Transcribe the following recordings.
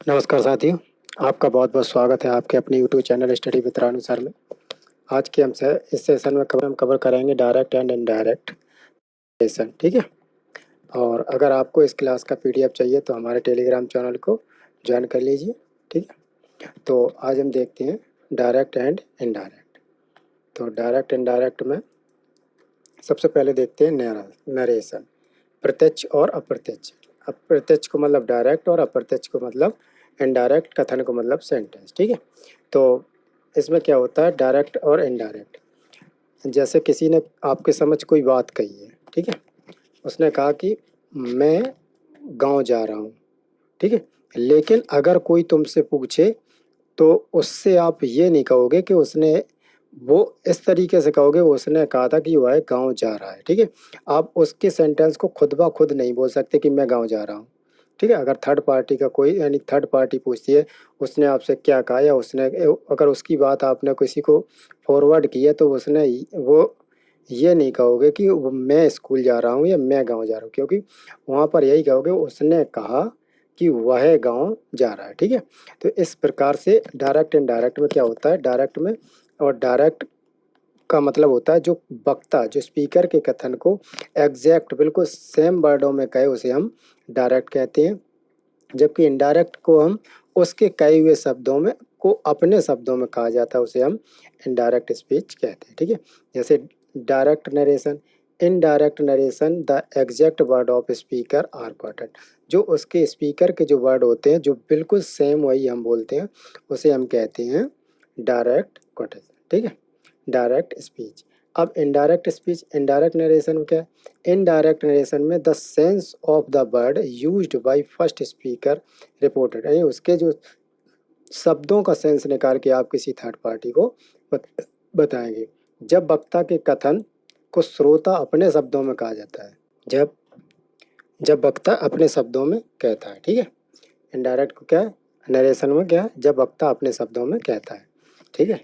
नमस्कार साथियों, आपका बहुत-बहुत स्वागत है आपके अपने YouTube channel study with Ranu sir में। आज के हम से इस सेशन में हम कवर करेंगे डायरेक्ट एंड इनडायरेक्ट सेशन, ठीक है? और अगर आपको इस क्लास का पीडीएफ चाहिए तो हमारे टेलीग्राम चैनल को जॉइन कर लीजिए, ठीक है? तो आज हम देखते हैं डायरेक्ट एंड इनडायरेक्ट। तो डायरेक्ट इनडायरेक्ट में सबसे पहले देखते हैं नरेशन, प्रत्यक्ष और अप्रत्यक्ष। अप्रत्यक्ष को मतलब डायरेक्ट और अप्रत्यक्ष को मतलब इनडायरेक्ट, कथन को मतलब सेंटेंस, ठीक है? तो इसमें क्या होता है डायरेक्ट और इनडायरेक्ट। जैसे किसी ने आपके समझ कोई बात कही है, ठीक है? उसने कहा कि मैं गाँव जा रहा हूँ, ठीक है? लेकिन अगर कोई तुमसे पूछे तो उससे आप ये नहीं कहोगे कि उसने वो इस तरीके से कहोगे उसने कहा था कि वह गाँव जा रहा है, ठीक है? आप उसके सेंटेंस को खुद ब खुद नहीं बोल सकते कि मैं गाँव जा रहा हूँ, ठीक है? अगर थर्ड पार्टी का कोई यानी थर्ड पार्टी पूछती है, उसने आपसे क्या कहा या उसने अगर उसकी बात आपने किसी को फॉरवर्ड की है तो उसने वो ये नहीं कहोगे कि वो मैं स्कूल जा रहा हूँ या मैं गाँव जा रहा हूँ, क्योंकि वहाँ पर यही कहोगे उसने कहा कि वह गाँव जा रहा है, ठीक है? तो इस प्रकार से डायरेक्ट इनडायरेक्ट में क्या होता है, डायरेक्ट में और डायरेक्ट का मतलब होता है जो वक्ता जो स्पीकर के कथन को एग्जैक्ट बिल्कुल सेम वर्डों में कहे उसे हम डायरेक्ट कहते हैं, जबकि इनडायरेक्ट को हम उसके कहे हुए शब्दों में को अपने शब्दों में कहा जाता है उसे हम इनडायरेक्ट स्पीच कहते हैं, ठीक है? जैसे direct narration, indirect narration the exact word of speaker are quoted. जो उसके स्पीकर के जो वर्ड होते हैं जो बिल्कुल सेम वही हम बोलते हैं उसे हम कहते हैं डायरेक्ट क्वार्टेशन, ठीक है? Direct speech. अब इनडायरेक्ट स्पीच, इनडायरेक्ट नरेशन में क्या है? इनडायरेक्ट नरेशन में the sense of the word used by first speaker reported, यानी उसके जो शब्दों का सेंस निकाल के आप किसी थर्ड पार्टी को बताएंगे। जब वक्ता के कथन को श्रोता अपने शब्दों में कहा जाता है, जब जब वक्ता अपने शब्दों में कहता है, ठीक है? इनडायरेक्ट को क्या है, नरेशन में क्या है, जब वक्ता अपने शब्दों में कहता है, ठीक है?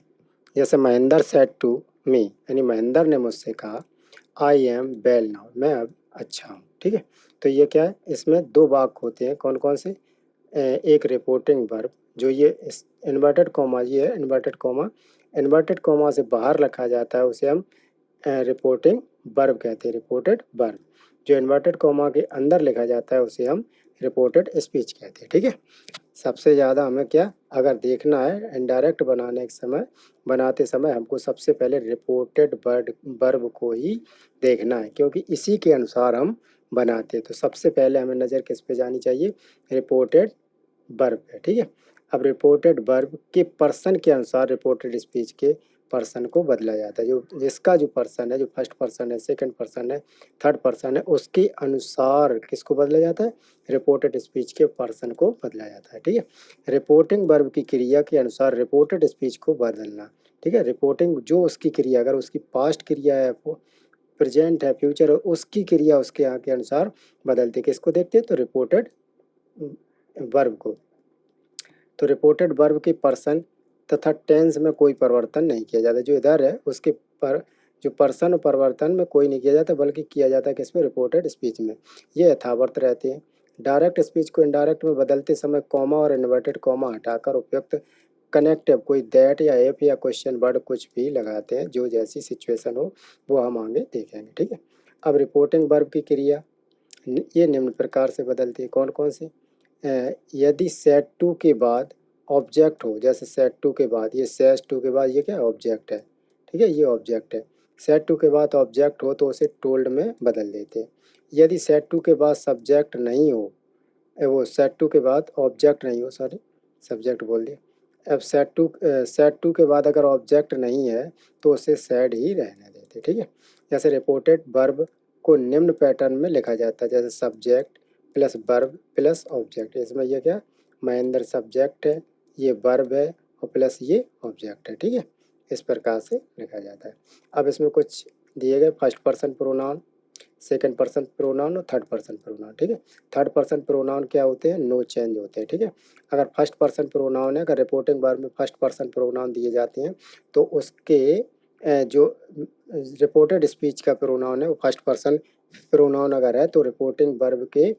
जैसे महेंद्र सेड टू मी, यानी महेंद्र ने मुझसे कहा आई एम वेल नाउ, मैं अब अच्छा हूँ, ठीक है? तो ये क्या है, इसमें दो वाक्य होते हैं, कौन कौन से? एक रिपोर्टिंग वर्ब, जो ये इन्वर्टेड कॉमा, ये है इन्वर्टेड कॉमा से बाहर रखा जाता है उसे हम रिपोर्टिंग वर्ब कहते हैं, रिपोर्टेड वर्ब। जो इन्वर्टेड कॉमा के अंदर लिखा जाता है उसे हम रिपोर्टेड स्पीच कहते हैं, ठीक है? सबसे ज़्यादा हमें क्या अगर देखना है इनडायरेक्ट बनाते समय हमको सबसे पहले रिपोर्टेड वर्ब को ही देखना है, क्योंकि इसी के अनुसार हम बनाते हैं। तो सबसे पहले हमें नज़र किस पे जानी चाहिए? रिपोर्टेड वर्ब पे, ठीक है? अब रिपोर्टेड वर्ब के पर्सन के अनुसार रिपोर्टेड स्पीच के पर्सन को बदला जाता है। जो जिसका जो पर्सन है, जो फर्स्ट पर्सन है, सेकंड पर्सन है, थर्ड पर्सन है, उसके अनुसार किसको बदला जाता है? रिपोर्टेड स्पीच के पर्सन को बदला जाता है, ठीक है? रिपोर्टिंग वर्ब की क्रिया के अनुसार रिपोर्टेड स्पीच को बदलना, ठीक है? रिपोर्टिंग जो उसकी क्रिया, अगर उसकी पास्ट क्रिया है, प्रेजेंट है, फ्यूचर है, उसकी क्रिया उसके यहाँ के अनुसार बदलते किसको देखते हैं? तो रिपोर्टेड वर्ब को। तो रिपोर्टेड वर्ब के पर्सन तथा टेंस में कोई परिवर्तन नहीं किया जाता। जो इधर है उसके पर जो पर्सन परिवर्तन में कोई नहीं किया जाता, बल्कि किया जाता है किसमें? रिपोर्टेड स्पीच में। ये यथावत रहते हैं। डायरेक्ट स्पीच को इनडायरेक्ट में बदलते समय कॉमा और इन्वर्टेड कॉमा हटाकर उपयुक्त कनेक्टिव कोई दैट या एफ या क्वेश्चन वर्ड कुछ भी लगाते हैं, जो जैसी सिचुएशन हो वो हम आगे देखेंगे, ठीक है? अब रिपोर्टिंग वर्ब की क्रिया ये निम्न प्रकार से बदलती है, कौन कौन सी? यदि सेट टू के बाद ऑब्जेक्ट हो, जैसे सेट टू के बाद ये सेट टू के बाद ये क्या ऑब्जेक्ट है, ठीक है? ये ऑब्जेक्ट है। सेट टू के बाद ऑब्जेक्ट हो तो उसे टोल्ड में बदल देते हैं। यदि सेट टू के बाद सब्जेक्ट नहीं हो, वो सेट टू के बाद ऑब्जेक्ट नहीं हो, सॉरी सब्जेक्ट बोल दिया। अब सेट टू के बाद अगर ऑब्जेक्ट नहीं है तो उसे सेड ही रहने देते, ठीक है? जैसे रिपोर्टेड वर्ब को निम्न पैटर्न में लिखा जाता है, जैसे subject plus verb plus object. इसमें ये क्या, महेंद्र सब्जेक्ट है, ये वर्ब है और प्लस ये ऑब्जेक्ट है, ठीक है? इस प्रकार से लिखा जाता है। अब इसमें कुछ दिए गए first person pronoun, second person pronoun और थर्ड पर्सन प्रोनाउन, ठीक है? थर्ड पर्सन प्रोनाउन क्या होते हैं? नो चेंज होते हैं, ठीक है? अगर फर्स्ट पर्सन प्रोनाउन है, अगर रिपोर्टिंग वर्ब में फर्स्ट पर्सन प्रोनाउन दिए जाते हैं तो उसके जो रिपोर्टेड स्पीच का प्रोनाउन है वो फर्स्ट पर्सन प्रोनाउन अगर है तो रिपोर्टिंग वर्ब के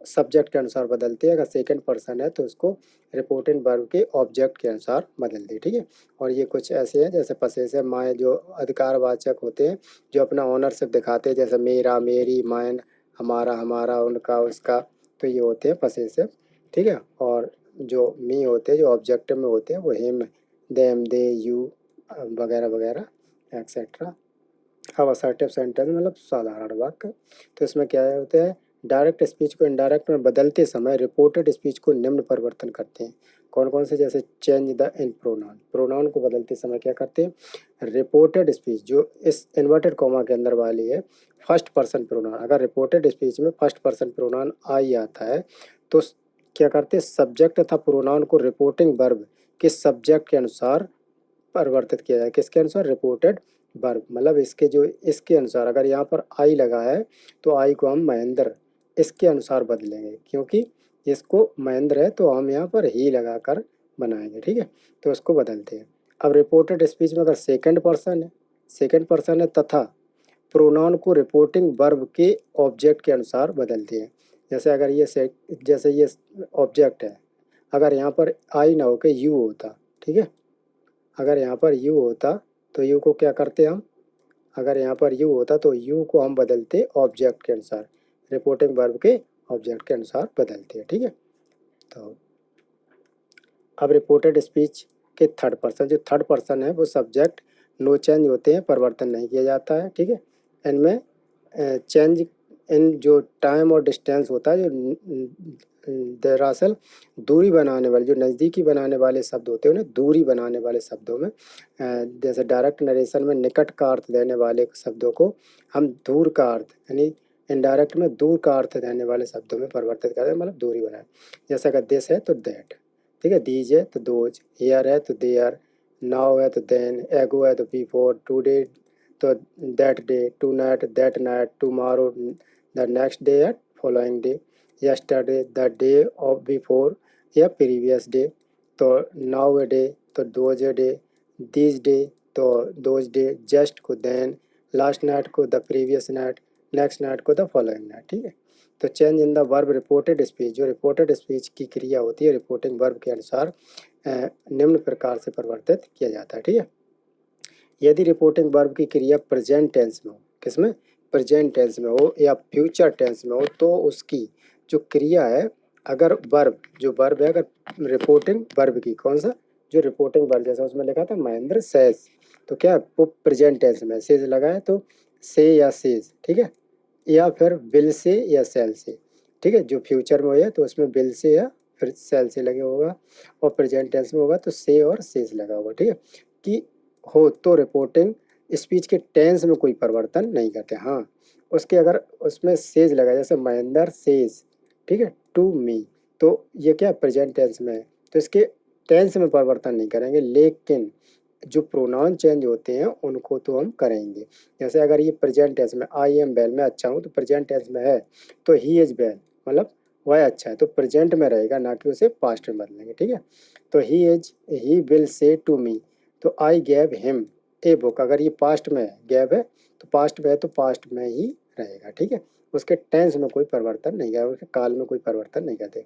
सब्जेक्ट के अनुसार बदलती है, अगर सेकंड पर्सन है तो उसको रिपोर्टिंग वर्ब के ऑब्जेक्ट के अनुसार बदलती है, ठीक है। और ये कुछ ऐसे हैं जैसे पसेसिव माय जो अधिकारवाचक होते हैं, जो अपना ओनरशिप दिखाते हैं, जैसे मेरा, मेरी, माइन, हमारा, हमारा, उनका, उसका, तो ये होते हैं पसेसिव, ठीक है। और जो मी होते हैं, जो ऑब्जेक्टिव में होते हैं, वो हिम, देम, दे, यू वगैरह वगैरह एक्सेट्रा। अब असर्टिव सेंटेंस मतलब साधारण वाक्य, तो इसमें क्या होता है, डायरेक्ट स्पीच को इनडायरेक्ट में बदलते समय रिपोर्टेड स्पीच को निम्न परिवर्तन करते हैं। कौन कौन से, जैसे change the in pronoun, pronoun को बदलते समय क्या करते हैं, रिपोर्टेड स्पीच जो इस इन्वर्टेड कॉमा के अंदर वाली है, फर्स्ट पर्सन प्रोनाउन, अगर रिपोर्टेड स्पीच में फर्स्ट पर्सन प्रोनाउन आई आता है तो क्या करते हैं, सब्जेक्ट तथा प्रोनाउन को रिपोर्टिंग वर्ब के सब्जेक्ट के अनुसार परिवर्तित किया जाए, किसके अनुसार, रिपोर्टेड वर्ब, मतलब इसके जो इसके अनुसार, अगर यहाँ पर आई लगा है तो आई को हम महेंद्र इसके अनुसार बदलेंगे, क्योंकि इसको महेंद्र है तो हम यहाँ पर ही लगाकर बनाएंगे, ठीक है। तो इसको बदलते हैं। अब रिपोर्टेड स्पीच में अगर सेकंड पर्सन है तथा प्रोनाउन को रिपोर्टिंग वर्ब के ऑब्जेक्ट के अनुसार बदलते हैं। जैसे अगर जैसे ये ऑब्जेक्ट है, अगर यहाँ पर आई ना होके यू होता, ठीक है, अगर यहाँ पर यू होता तो यू को क्या करते हम, अगर यहाँ पर यू होता तो यू को हम बदलते ऑब्जेक्ट के अनुसार, रिपोर्टिंग वर्ब के ऑब्जेक्ट के अनुसार बदलते हैं, ठीक है। तो अब रिपोर्टेड स्पीच के थर्ड पर्सन, जो थर्ड पर्सन है वो सब्जेक्ट नो चेंज होते हैं, परिवर्तन नहीं किया जाता है, ठीक है। इनमें चेंज इन जो टाइम और डिस्टेंस होता है, जो दरअसल दूरी बनाने वाले, जो नज़दीकी बनाने वाले शब्द होते हैं उन्हें दूरी बनाने वाले शब्दों में, जैसे डायरेक्ट नरेशन में निकट का अर्थ देने वाले शब्दों को हम दूर का अर्थ, यानी इनडायरेक्ट में दूर का अर्थ देने वाले शब्दों में परिवर्तित करते हैं, मतलब दूरी बनाए। जैसे अगर दिस है तो दैट, ठीक है, दीज है तो दोज, हियर है तो देयर, नाउ है तो देन, एगो है तो बिफोर, टुडे तो that day, tonight that night, tomorrow the next day या following day, yesterday the day of before या प्रीवियस डे, तो नाउ ए डे तो those a day, this day तो those day, just को then, last night को the previous night, next night को the following night, ठीक है। तो change in the verb reported speech, जो रिपोर्टेड स्पीच की क्रिया होती है रिपोर्टिंग वर्ब के अनुसार निम्न प्रकार से परिवर्तित किया जाता है, ठीक है। यदि रिपोर्टिंग वर्ब की क्रिया प्रेजेंट टेंस में हो, किसमें, प्रेजेंट टेंस में हो या फ्यूचर टेंस में हो, तो उसकी जो क्रिया है, अगर वर्ब, जो वर्ब है अगर रिपोर्टिंग वर्ब की, कौन सा, जो रिपोर्टिंग वर्ब, जैसा उसमें लिखा था महेंद्र सेज, तो क्या वो प्रेजेंट टेंस में सेज लगा है तो से या सेज, ठीक है, या फिर विल से या सेल से, ठीक है। जो फ्यूचर में हो तो उसमें विल से या फिर सेल से लगे होगा, और प्रेजेंट टेंस में होगा तो से और सेज लगा होगा, ठीक है। कि हो तो रिपोर्टिंग स्पीच के टेंस में कोई परिवर्तन नहीं करते, हाँ उसके अगर उसमें सेज लगा, जैसे महेंद्र सेज, ठीक है, टू मी, तो ये क्या प्रेजेंट टेंस में है, तो इसके टेंस में परिवर्तन नहीं करेंगे, लेकिन जो प्रोनाउन चेंज होते हैं उनको तो हम करेंगे। जैसे अगर ये प्रेजेंट टेंस में आई एम वेल, मैं अच्छा हूँ, तो प्रेजेंट टेंस में है तो ही इज वेल, मतलब वह अच्छा है, तो प्रेजेंट में रहेगा, ना कि उसे पास्ट में बदलेंगे, ठीक है। तो he will say to me, तो आई गैव हिम ए बुक, अगर ये पास्ट में है, गैव है तो पास्ट में है तो पास्ट में ही रहेगा, ठीक है। उसके टेंस में कोई परिवर्तन नहीं है, उसके काल में कोई परिवर्तन नहीं करते।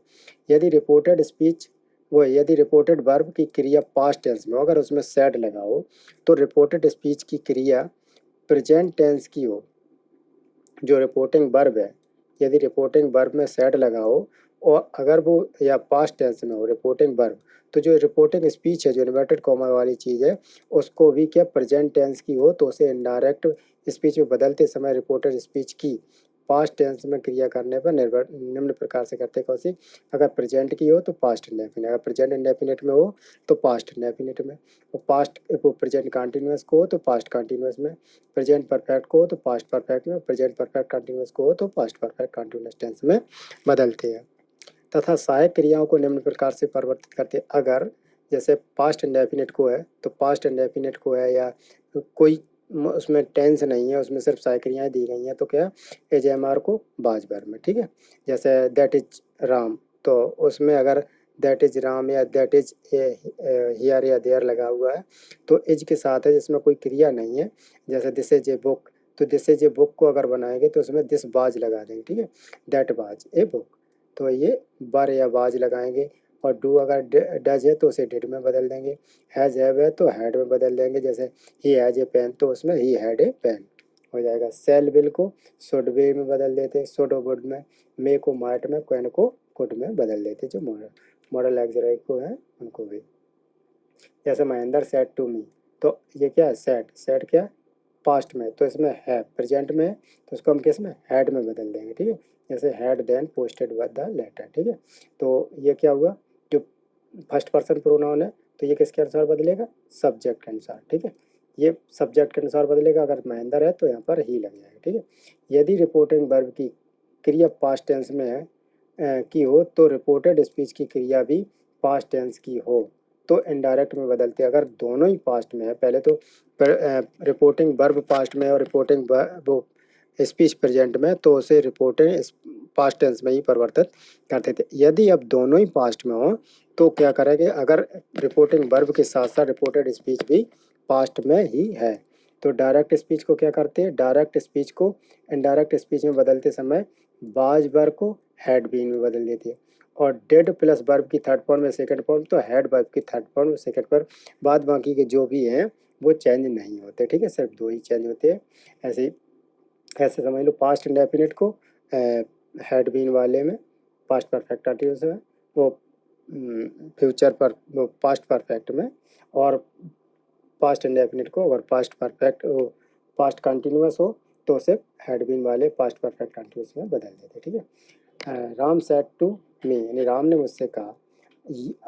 यदि रिपोर्टेड स्पीच वो यदि रिपोर्टेड वर्ब की क्रिया पास्ट टेंस में हो, अगर उसमें सेड लगा हो, तो रिपोर्टेड स्पीच की क्रिया प्रेजेंट टेंस की हो, जो रिपोर्टिंग वर्ब है, यदि रिपोर्टिंग वर्ब में सेड लगा हो और अगर वो या पास्ट टेंस में हो रिपोर्टिंग वर्ब, तो जो रिपोर्टिंग स्पीच है, जो इन्वर्टेड कॉमा वाली चीज़ है, उसको भी क्या प्रेजेंट टेंस की हो तो उसे इनडायरेक्ट स्पीच में बदलते समय रिपोर्टेड स्पीच की पास्ट टेंस में क्रिया करने पर निर्भर निम्न प्रकार से करते, कौन सी, अगर प्रेजेंट की हो तो पास्ट इंडेफिनिट, अगर प्रेजेंट इंडेफिनिट में हो तो पास्ट इंडेफिनिट में, और पास्ट वो प्रेजेंट कंटिन्यूअस को हो तो पास्ट कंटिन्यूअस में, प्रेजेंट परफेक्ट को हो तो पास्ट परफेक्ट में, प्रेजेंट परफेक्ट कंटिन्यूअस को हो तो पास्ट परफेक्ट कंटिन्यूअस टेंस में बदलते हैं। तथा सहायक क्रियाओं को निम्न प्रकार से परिवर्तित करते हैं, अगर जैसे पास्ट इंडेफिनिट को है तो पास्ट इंडेफिनिट को है, या कोई उसमें टेंस नहीं है, उसमें सिर्फ सहायक क्रियाएं दी गई हैं, तो क्या एज एम आर को बाज भर में, ठीक है। जैसे दैट इज राम, तो उसमें अगर दैट इज राम या दैट इज हियर या देयर लगा हुआ है तो इज के साथ है जिसमें कोई क्रिया नहीं है, जैसे दिस इज ए बुक, तो दिस इज ए बुक को अगर बनाएंगे तो उसमें दिस वाज लगा देंगे, ठीक है, दैट वाज ए बुक। तो ये वर या वाज लगाएंगे। और डू अगर डज है तो उसे डिड में बदल देंगे। हैज़ हैव है तो हैड में बदल देंगे, जैसे ही हैज ए पेन तो उसमें ही हैड ए पेन हो जाएगा। सेल विल को शुड बी में बदल देते, शुड वुड में, मे को माइट में, कैन को कुड में बदल देते, जो मॉडल ऑक्सिलरी को है उनको भी। जैसे महेंद्र सेड टू मी, तो ये क्या है, सेड, सेड क्या पास्ट में, तो इसमें है, प्रेजेंट में तो उसको हम किस में, हैड में बदल देंगे, ठीक है। जैसे had then posted with the letter, ठीक है। तो ये क्या हुआ, जो फर्स्ट पर्सन प्रोनाउन है तो ये किसके अनुसार बदलेगा, सब्जेक्ट के अनुसार, ठीक है। ये सब्जेक्ट के अनुसार बदलेगा, अगर महेंद्र है तो यहाँ पर ही लग जाएगा, ठीक है। यदि रिपोर्टिंग वर्ब की क्रिया पास्ट टेंस में है की हो तो रिपोर्टेड स्पीच की क्रिया भी पास्ट टेंस की हो तो इनडायरेक्ट में बदलते हैं। अगर दोनों ही पास्ट में है, पहले तो रिपोर्टिंग वर्ब पास्ट में और रिपोर्टिंग वो स्पीच प्रेजेंट में, तो उसे रिपोर्टिंग पास्ट टेंस में ही परिवर्तित करते थे। यदि अब दोनों ही पास्ट में हो तो क्या करेंगे, अगर रिपोर्टिंग वर्ब के साथ साथ रिपोर्टेड स्पीच भी पास्ट में ही है तो डायरेक्ट स्पीच को क्या करते हैं, डायरेक्ट स्पीच को इनडायरेक्ट स्पीच में बदलते समय वाज वर्ब को हैड बीन में बदल देती है। और डेड प्लस वर्ब की थर्ड फॉर्म में सेकंड फॉर्म तो हैड वर्ब की थर्ड फॉर्म में सेकंड फॉर्म, बाद बाकी के जो भी हैं वो चेंज नहीं होते, ठीक है, सिर्फ दो ही चेंज होते हैं। ऐसे ऐसे समझ लो, पास्ट इंडेफिनिट को हैड बीन वाले में पास्ट परफेक्ट आर्टिकल्स में, वो फ्यूचर पर वो पास्ट परफेक्ट में, और पास्ट इंडेफिनिट को अगर पास्ट परफेक्ट पास्ट कंटिन्यूअस हो तो उसे हैड बीन वाले पास्ट परफेक्ट कंटिन्यूअस में बदल देते, ठीक है। राम सेड टू मी, यानी राम ने मुझसे कहा,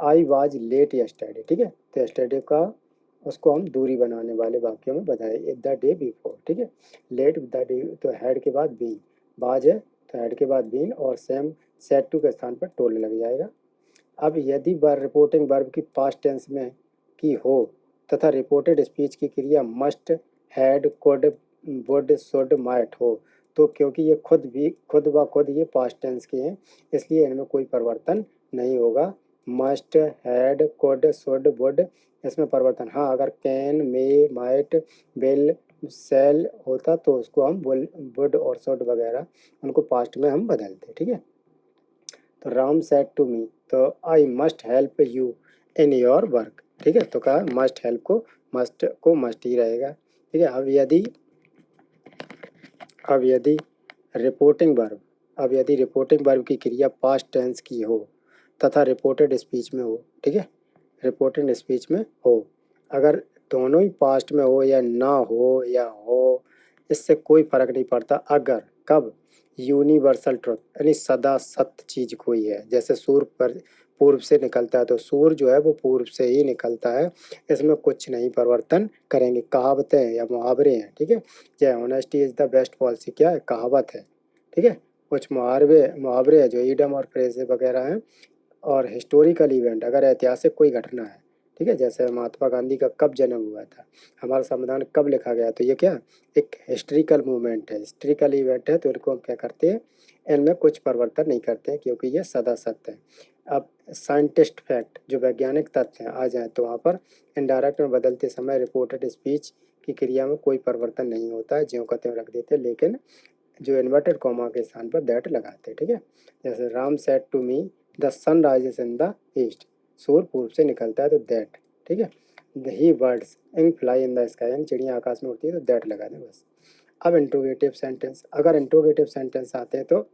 आई वाज लेट यस्टरडे, ठीक है, तो यस्टरडे का उसको हम दूरी बनाने वाले वाक्यों में बताए, द डे बिफोर, ठीक है। लेट द डे तो हैड के बाद बीन, बाज है तो हैड के बाद बीन, और सेम सेड टू के स्थान पर टोल लग जाएगा। अब यदि रिपोर्टिंग वर्ब की पास्ट टेंस में की हो तथा रिपोर्टेड स्पीच की क्रिया must, had, could, would, should, might हो तो क्योंकि ये खुद ब खुद ये पास्ट टेंस के हैं इसलिए इनमें कोई परिवर्तन नहीं होगा। Must, had, could, should, would इसमें परिवर्तन, हाँ अगर can, may, might, will, shall होता तो उसको हम वुड और शुड वगैरह उनको पास्ट में हम बदलते, ठीक है। तो राम सेड टू मी, तो I must help you in your work, ठीक है, तो कहा मस्ट हेल्प को मस्ट ही रहेगा, ठीक है। अब यदि रिपोर्टिंग वर्ब की क्रिया पास्ट टेंस की हो तथा रिपोर्टेड स्पीच में हो, ठीक है, रिपोर्टेड स्पीच में हो, अगर दोनों ही पास्ट में हो या ना हो या हो इससे कोई फर्क नहीं पड़ता, अगर कब, यूनिवर्सल ट्रुथ यानी सदा सत्य चीज कोई है, जैसे सूर्य पर पूर्व से निकलता है तो सूर्य जो है वो पूर्व से ही निकलता है, इसमें कुछ नहीं परिवर्तन करेंगे। कहावतें या मुहावरे हैं, ठीक है, जय honesty is the best policy क्या है, कहावत है, ठीक है। कुछ मुहावरे हैं जो ईडम और फ्रेज वगैरह हैं। और हिस्टोरिकल इवेंट, अगर ऐतिहासिक कोई घटना है, ठीक है, जैसे महात्मा गांधी का कब जन्म हुआ था, हमारा संविधान कब लिखा गया, तो ये क्या एक हिस्ट्रिकल मूवमेंट है, हिस्ट्रिकल इवेंट है, तो इनको हम क्या करते हैं, इनमें कुछ परिवर्तन नहीं करते हैं क्योंकि ये सदा सत्य है। अब साइंटिस्ट फैक्ट जो वैज्ञानिक तथ्य हैं आ जाए तो वहाँ पर इनडायरेक्ट में बदलते समय रिपोर्टेड स्पीच की क्रिया में कोई परिवर्तन नहीं होता है, ज्यों का त्यों रख देते हैं, लेकिन जो इन्वर्टेड कॉमा के स्थान पर दैट लगाते हैं, ठीक है। जैसे Ram said to me the sun rises in the east, सूर्य पूर्व से निकलता है तो दैट, ठीक है। He birds ink fly in the sky, यानी चिड़िया आकाश में उड़ती है तो दैट लगा दें बस। अब इंट्रोगेटिव सेंटेंस, अगर इंट्रोगेटिव सेंटेंस आते हैं तो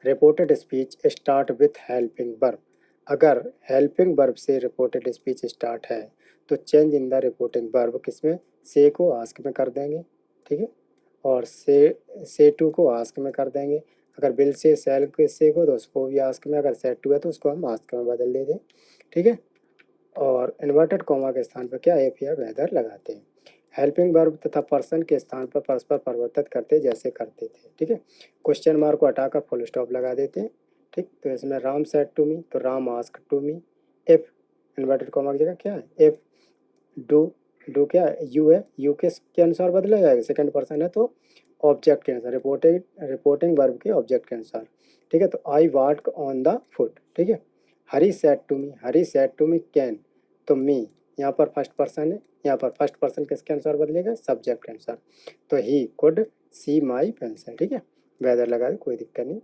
reported speech start with helping verb, अगर हेल्पिंग वर्ब से रिपोर्टेड स्पीच स्टार्ट है तो change in the reporting verb किसमें, से को आस्क में कर देंगे, ठीक है, और से टू को आस्क में कर देंगे। अगर बिल से सेल के से को तो उसको भी आस्क में, अगर सेट टू है तो उसको हम आस्क में बदल देते हैं, ठीक है। और इन्वर्टेड कॉमा के स्थान पर क्या एफ या वेदर लगाते हैं। हेल्पिंग वर्ब तथा पर्सन के स्थान पर परस्पर परिवर्तित करते जैसे करते थे, ठीक है। क्वेश्चन मार्क को हटाकर फुल स्टॉप लगा देते हैं, ठीक। तो इसमें राम सेड टू मी तो Ram ask to me, if inverted comma की जगह क्या है इफ, डू क्या है यू है, यू के अनुसार बदला जाएगा, सेकंड पर्सन है तो ऑब्जेक्ट के अनुसार, रिपोर्टिंग वर्ब के ऑब्जेक्ट के अनुसार, ठीक है। तो I walk on the foot, ठीक है। हरी सेड टू मी कैन, तो मी यहाँ पर फर्स्ट पर्सन है, यहाँ पर फर्स्ट पर्सन किसके अनुसार बदलेगा, सब्जेक्ट के अनुसार। तो he could see my pencil, ठीक है, वेदर लगा दे, कोई दिक्कत नहीं।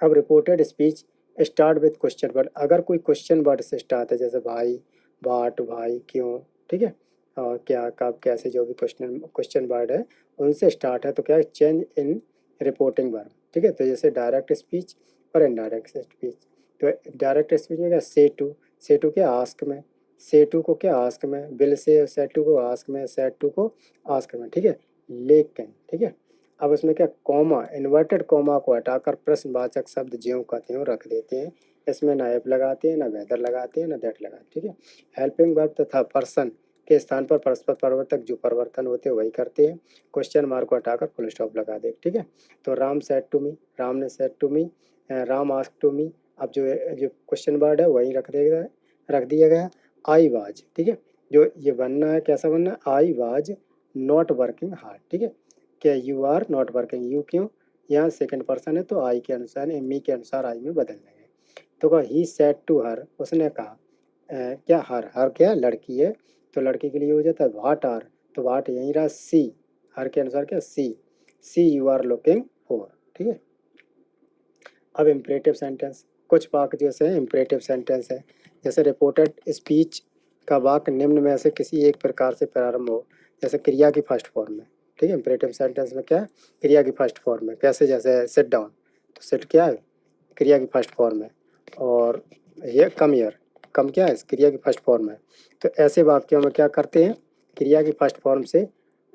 अब reported speech start with question word, अगर कोई क्वेश्चन वर्ड से स्टार्ट है, जैसे भाई, वाट, भाई, क्यों, ठीक है, और क्या, कब, कैसे, जो भी क्वेश्चन वर्ड है उनसे स्टार्ट है, तो क्या है, चेंज इन रिपोर्टिंग वर्ब, ठीक है। तो जैसे डायरेक्ट स्पीच और इनडायरेक्ट स्पीच, तो डायरेक्ट स्पीच में क्या, से टू क्या, आस्क में, से टू को क्या, आस्क में, विल से सेड टू को आस्क में, सेड टू को आस्क में, ठीक है, लेकिन, ठीक है। अब उसमें क्या, कॉमा, इन्वर्टेड कॉमा को हटाकर प्रश्नवाचक शब्द ज्यों का त्यों रख देते हैं। इसमें ना एफ लगाते हैं, ना वेदर लगाते हैं, ना दैट लगाते हैं, ठीक है। हेल्पिंग वर्ब तथा पर्सन के स्थान पर परस्पर परिवर्तक जो परिवर्तन होते हैं वही करते हैं। क्वेश्चन मार्क को हटाकर फुल स्टॉप लगा दे, ठीक है। तो Ram said to me, Ram ने said to me, Ram ask to me, अब जो जो क्वेश्चन वर्ड है वही रख दिया गया। आई वाज, ठीक है, जो ये बनना है, कैसा बनना है, I was not working hard, ठीक है। क्या, you are not working, you क्यों, यहाँ सेकंड पर्सन है तो आई के अनुसार, मी के अनुसार आई में बदल देंगे। तो कहा ही सेड टू हर, उसने कहा, क्या, हर क्या, लड़की है, तो लड़की के लिए हो जाता है वाट आर, तो वाट यहीं रहा, सी, हर के अनुसार क्या, सी यू आर लुकिंग फॉर, ठीक है। अब इम्परेटिव सेंटेंस, कुछ वाक्य जैसे इम्परेटिव सेंटेंस है, जैसे रिपोर्टेड स्पीच का वाक्य निम्न में से किसी एक प्रकार से प्रारंभ हो, जैसे क्रिया की फर्स्ट फॉर्म में, ठीक है। इम्परेटिव सेंटेंस में क्या है, क्रिया की फर्स्ट फॉर्म में, कैसे, जैसे सिट डाउन, तो सिट क्या है, क्रिया की फर्स्ट फॉर्म है, और ये कम ईयर, कम क्या है, क्रिया की फर्स्ट फॉर्म है। तो ऐसे वाक्यों में क्या करते हैं, क्रिया की फर्स्ट फॉर्म से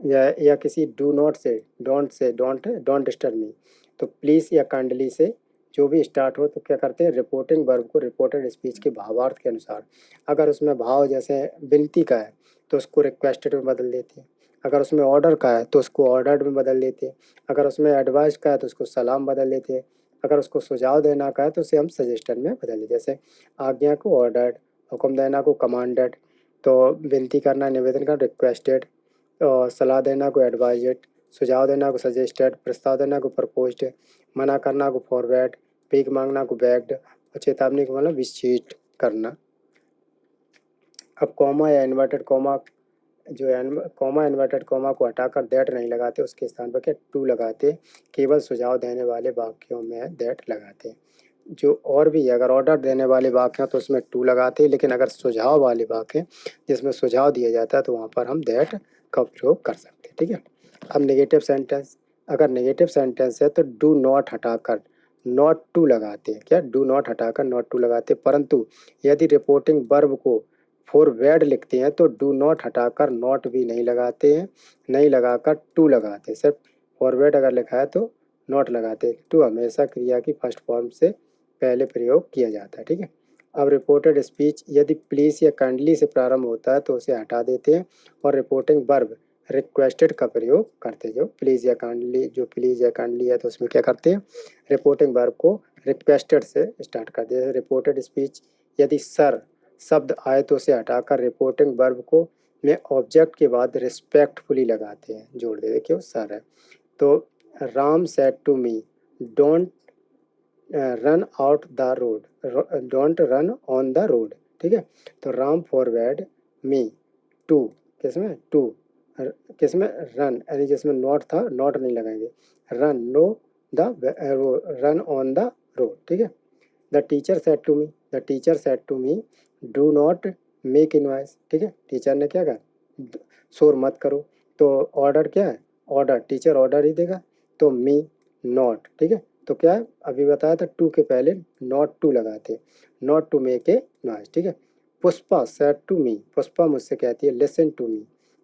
या किसी डू नॉट से डोंट डिस्टर्ब मी, तो प्लीज़ या काइंडली से जो भी स्टार्ट हो, तो क्या करते हैं, रिपोर्टिंग वर्ब को रिपोर्टेड स्पीच के भावार्थ के अनुसार, अगर उसमें भाव जैसे विनती का है तो उसको रिक्वेस्टेड में बदल देते हैं, अगर उसमें ऑर्डर का है तो उसको ऑर्डर्ड में बदल देते हैं, अगर उसमें एडवाइस का है तो उसको सलाम बदल देते हैं, अगर उसको सुझाव देना का है तो उसे हम सजेस्टन में बदल देते, जैसे आज्ञा को ऑर्डर्ड, हुक्म देना को कमांडेड, तो विनती करना, निवेदन करना रिक्वेस्टेड, और सलाह देना को एडवाइजेड, सुझाव देना को सजेस्टेड, प्रस्ताव देना को प्रपोज्ड, मना करना को फॉरवर्ड, भीख मांगना को बेग्ड, और चेतावनी को मतलब विस्चीट करना। अब कॉमा या inverted comma, comma inverted comma को हटाकर दैट नहीं लगाते, उसके स्थान पर क्या, टू लगाते, केवल सुझाव देने वाले वाक्यों में दैट लगाते। जो और भी है, अगर ऑर्डर देने वाले वाक्य हैं तो उसमें टू लगाते हैं, लेकिन अगर सुझाव वाले वाक्य हैं जिसमें सुझाव दिया जाता है तो वहाँ पर हम दैट का प्रयोग कर सकते हैं, ठीक है। अब नेगेटिव सेंटेंस, अगर नेगेटिव सेंटेंस है तो डू नॉट हटाकर नॉट टू लगाते हैं, क्या, डू नॉट हटाकर नॉट टू लगाते हैं, परंतु यदि रिपोर्टिंग वर्ब को फॉरवर्ड लिखते हैं तो डू नॉट हटाकर नॉट भी नहीं लगाते हैं, नहीं लगाकर टू लगाते हैं, सिर्फ फॉरवर्ड अगर लिखा है तो नॉट लगाते हैं। टू हमेशा क्रिया की फर्स्ट फॉर्म से पहले प्रयोग किया जाता है, ठीक है। अब रिपोर्टेड स्पीच यदि प्लीज़ या काइंडली से प्रारंभ होता है तो उसे हटा देते हैं, और रिपोर्टिंग वर्ब रिक्वेस्टेड का प्रयोग करते हैं। जो प्लीज़ या काइंडली है तो उसमें क्या करते हैं, रिपोर्टिंग वर्ब को रिक्वेस्टेड से स्टार्ट करते हैं। रिपोर्टेड स्पीच यदि सर शब्द आए तो उसे हटाकर रिपोर्टिंग वर्ब को में ऑब्जेक्ट के बाद रिस्पेक्टफुली लगाते हैं, जोड़ देते हैं, क्यों, सर है। तो Ram said to me don't run out the road, don't run on the road, ठीक है। तो राम फॉरवर्ड मी टू, किसमें, टू, किसमें, रन, यानी जिसमें नॉट था नॉट नहीं लगाएंगे, run no the run on the road, ठीक है। The teacher said to me, the teacher said to me do not make a noise, ठीक है, टीचर ने क्या कहा, शोर मत करो, तो ऑर्डर क्या है, ऑर्डर, टीचर ऑर्डर ही देगा, तो मी नॉट, ठीक है। तो क्या है, अभी बताया था टू के पहले नॉट टू लगाते, not to make a noise, ठीक है। Pushpa said to me, Pushpa मुझसे कहती है लिसन टू मी,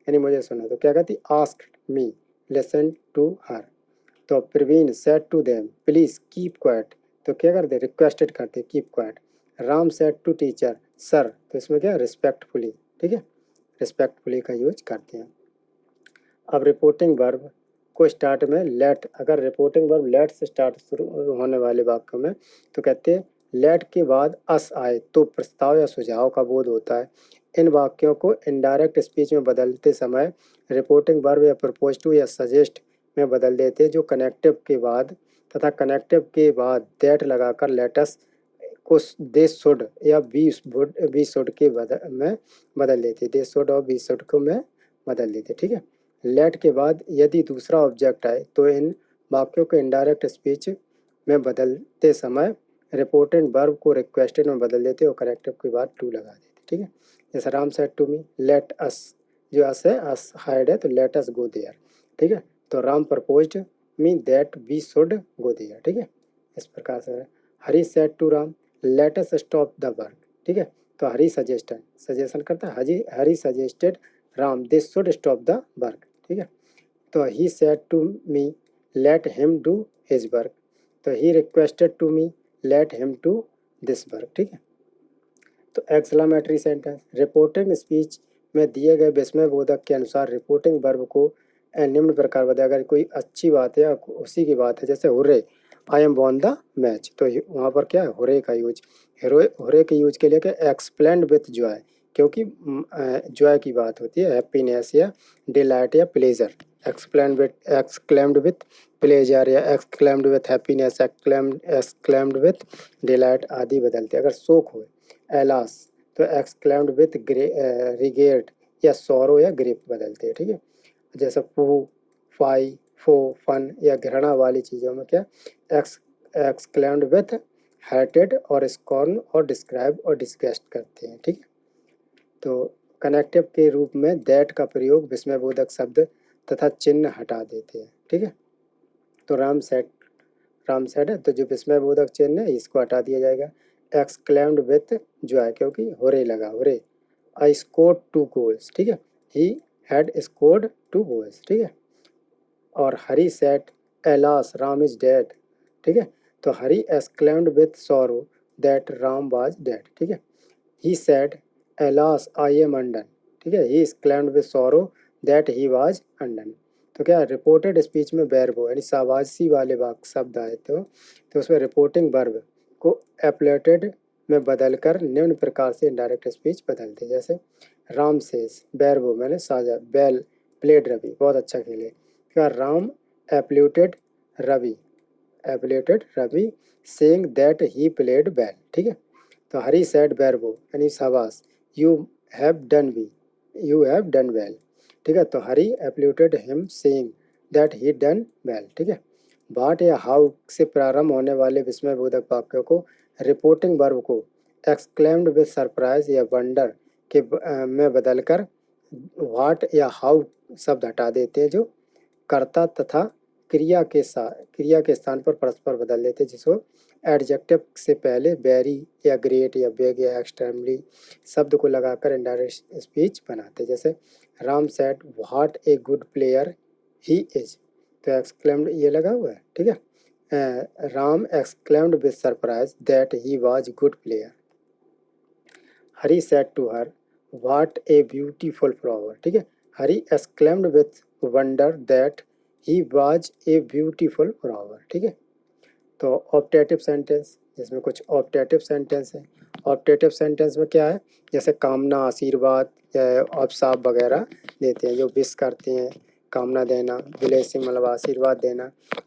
यानी मुझे सुना, तो क्या कहती, ask me listen to her. तो Praveen said to them please keep quiet, तो क्या करते, रिक्वेस्टेड करते, keep quiet. Ram said to teacher sir, तो इसमें क्या, रिस्पेक्टफुली, ठीक है, रिस्पेक्टफुली का यूज करते हैं। अब रिपोर्टिंग वर्ब को स्टार्ट में लेट, अगर रिपोर्टिंग वर्ब लेट से स्टार्ट शुरू होने वाले वाक्यों में तो कहते हैं लेट के बाद अस आए तो प्रस्ताव या सुझाव का बोध होता है। इन वाक्यों को इनडायरेक्ट स्पीच में बदलते समय रिपोर्टिंग वर्ब या प्रपोज या सजेस्ट में बदल देते हैं, जो कनेक्टिव के बाद तथा कनेक्टिव के बाद दैट लगाकर लेटस को दे शुड या बी शुड के में बदल देते, दे शुड और बी शुड को में बदल देते। ठीक है, लेट के बाद यदि दूसरा ऑब्जेक्ट आए तो इन वाक्यों को इनडायरेक्ट स्पीच में बदलते समय रिपोर्टेड वर्ब को रिक्वेस्टेड में बदल देते और करेक्टिव के बाद टू लगा देते। ठीक है, जैसे Ram said to me let us, जो अस है अस हाइड है तो लेट अस गो देयर। ठीक है, तो Ram proposed me that we should go there. ठीक है, इस प्रकार से Hari said to Ram let us stop the work. ठीक है, तो हरी सजेशन करता है, Hari suggested Ram this should stop the work. ठीक है, तो he said to me let him do his work, तो he requested to me let him do this work. ठीक है, तो एक्सक्लेमेटरी सेंटेंस रिपोर्टिंग स्पीच में दिए गए विस्मयबोधक के अनुसार रिपोर्टिंग वर्ब को निम्न प्रकार बताया। अगर कोई अच्छी बात है या उसी की बात है, जैसे hurray I am won the match, तो वहाँ पर क्या है हुर्रे का यूज, हुर्रे के यूज के लिए क्या एक्सप्लेंड विथ जॉय, क्योंकि जॉय की बात होती है, हैप्पीनेस या डिलाइट या प्लेजर। एक्सक्लेम्ड विथ प्लेजर या exclaimed with happiness, exclaimed with delight आदि बदलते। अगर शोक हो एलास तो एक्सक्लेम्ड विथ रिगेट या सौरो या ग्रेप बदलते हैं। ठीक है, जैसे पू फाई फो फन या घृणा वाली चीज़ों में क्या एक्सक्लेम्ड विथ हेटेड और स्कॉर्न और डिस्क्राइब और डिस्गस्ट करते हैं। ठीक है, तो कनेक्टिव के रूप में दैट का प्रयोग विस्मयबोधक शब्द तथा चिन्ह हटा देते हैं। ठीक है, तो राम सेड है तो जो विस्मयबोधक चिन्ह है इसको हटा दिया जाएगा। एक्सक्लेम्ड विथ जॉय, क्योंकि होरे लगा होरे। I scored 2 goals. ठीक है, ही हैड स्कोर्ड 2 गोल्स। ठीक है, और Hari said alas Ram is dead. ठीक है, तो Hari exclaimed with sorrow that Ram was dead. ठीक है, he said alas I am undone. ठीक है, he exclaimed with sorrow that he was undone. तो क्या रिपोर्टेड स्पीच में वर्ब यानी शाबाशी वाले वाक्य शब्द आए तो उसमें रिपोर्टिंग वर्ब को एप्लेटेड में बदलकर निम्न प्रकार से इनडायरेक्ट स्पीच बदलते, जैसे राम सेज वर्ब मैंने साझा बेल प्लेड रवि, बहुत अच्छा खेले। क्या Ram applauded Ravi saying that he played well. ठीक है, तो हरी सेड वर्ब यानी शाबाश यू हैव डन वेल। ठीक है, तो Hari applauded him saying that he done well. ठीक है, वाट या हाउ से प्रारंभ होने वाले विस्मयबोधक वाक्यों को रिपोर्टिंग वर्ब को एक्सक्लेम्ड विद सरप्राइज या वंडर के में बदलकर वाट या हाउ शब्द हटा देते हैं, जो कर्ता तथा क्रिया के स्थान पर परस्पर बदल देते हैं, जिसको एडजेक्टिव से पहले वेरी या ग्रेट या बिग या एक्सट्रीमली शब्द को लगाकर इनडायरेक्ट स्पीच बनाते हैं। जैसे Ram said what a good player he is, तो एक्सक्लेम्ड ये लगा हुआ है। ठीक है, Ram exclaimed with surprise that he was good player. Hari said to her what a beautiful flower. ठीक है, Hari exclaimed with wonder that he was a beautiful flower. ठीक है, तो ऑप्टेटिव सेंटेंस, जिसमें कुछ ऑप्टेटिव सेंटेंस है। ऑप्टेटिव सेंटेंस में क्या है, जैसे कामना आशीर्वाद अभिशाप वगैरह देते हैं, जो विश करते हैं, कामना देना, ब्लेसिंग मतलब आशीर्वाद देना,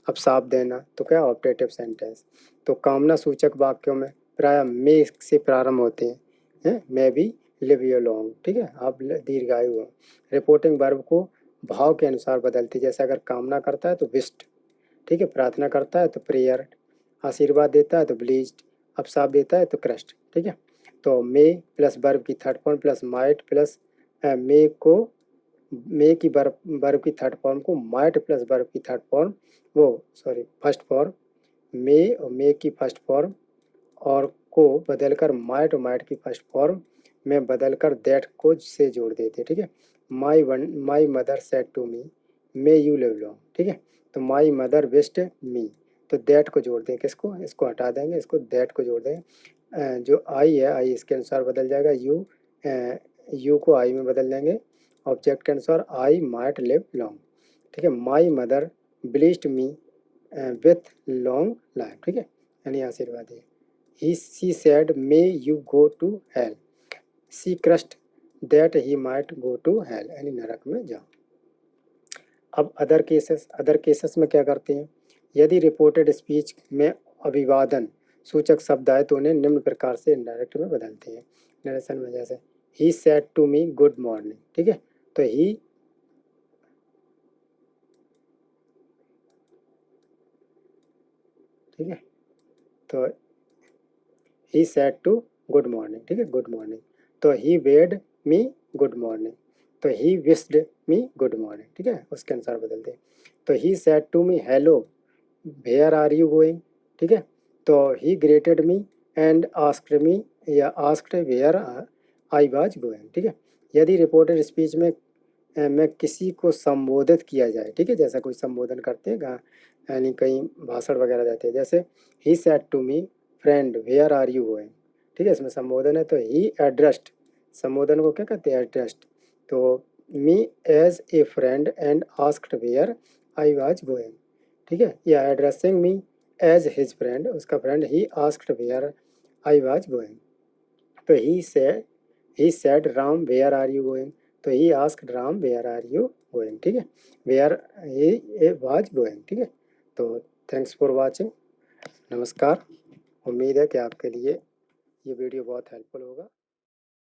अभिशाप देना, तो क्या ऑप्टेटिव सेंटेंस। तो कामना सूचक वाक्यों में प्राय मे से प्रारंभ होते हैं, may be live you long. ठीक है, आप दीर्घायु हो। रिपोर्टिंग वर्ब को भाव के अनुसार बदलती, जैसे अगर कामना करता है तो विश्ड। ठीक है, प्रार्थना करता है तो प्रेयर, आशीर्वाद देता है तो ब्लीज्ड, अभिशाप देता है तो क्रस्ट। ठीक है, तो मे प्लस वर्ब की third form plus might plus may की वर्ब की थर्ड फॉर्म को माइट प्लस वर्ब की third form first form may और मे की फर्स्ट फॉर्म और को बदलकर माइट और माइट की फर्स्ट फॉर्म में बदलकर दैट को से जोड़ देते। ठीक है, my mother said to me may you live long. ठीक है, तो माई मदर विश्ड मी, तो दैट को जोड़ दें, किसको इसको हटा देंगे, इसको दैट को जोड़ दें। जो आई है आई इसके अनुसार बदल जाएगा, यू को आई में बदल देंगे ऑब्जेक्ट के अनुसार, आई माइट लिव लॉन्ग। ठीक है, my mother blessed me with long life. ठीक है, यानी आशीर्वाद है। She said may you go to hell, she cursed that he might go to hell, यानी नरक में जाओ। अब अदर केसेस में क्या करते हैं, यदि रिपोर्टेड स्पीच में अभिवादन सूचक शब्द आए तो उन्हें निम्न प्रकार से इनडायरेक्ट में बदलते हैं। नरेशन में जैसे he said to me good morning, ठीक है, तो ही ठीक है, तो he said to good morning, ठीक है, गुड मॉर्निंग। तो ही वेड मी गुड मॉर्निंग, तो he wished me good morning, ठीक है, उसके अनुसार बदलते हैं। तो he said to me hello where are you going, ठीक है, तो he greeted me and asked me या asked where I was going, ठीक है। यदि रिपोर्टेड स्पीच में किसी को संबोधित किया जाए, ठीक है, जैसा कोई संबोधन करते हैं यानी कहीं भाषण वगैरह देते हैं, जैसे he said to me friend where are you going, ठीक है, इसमें संबोधन है तो ही एड्रेस्ड, संबोधन को क्या कहते हैं, एड्रेस्ड, तो me as a friend and asked where I was going, ठीक है, या addressing me as his friend, उसका friend he asked where I was going, तो he said Ram where are you going, तो he asked Ram where are you going, ठीक है, where he was going, ठीक है। तो थैंक्स फॉर वाचिंग, नमस्कार। उम्मीद है कि आपके लिए ये वीडियो बहुत हेल्पफुल होगा।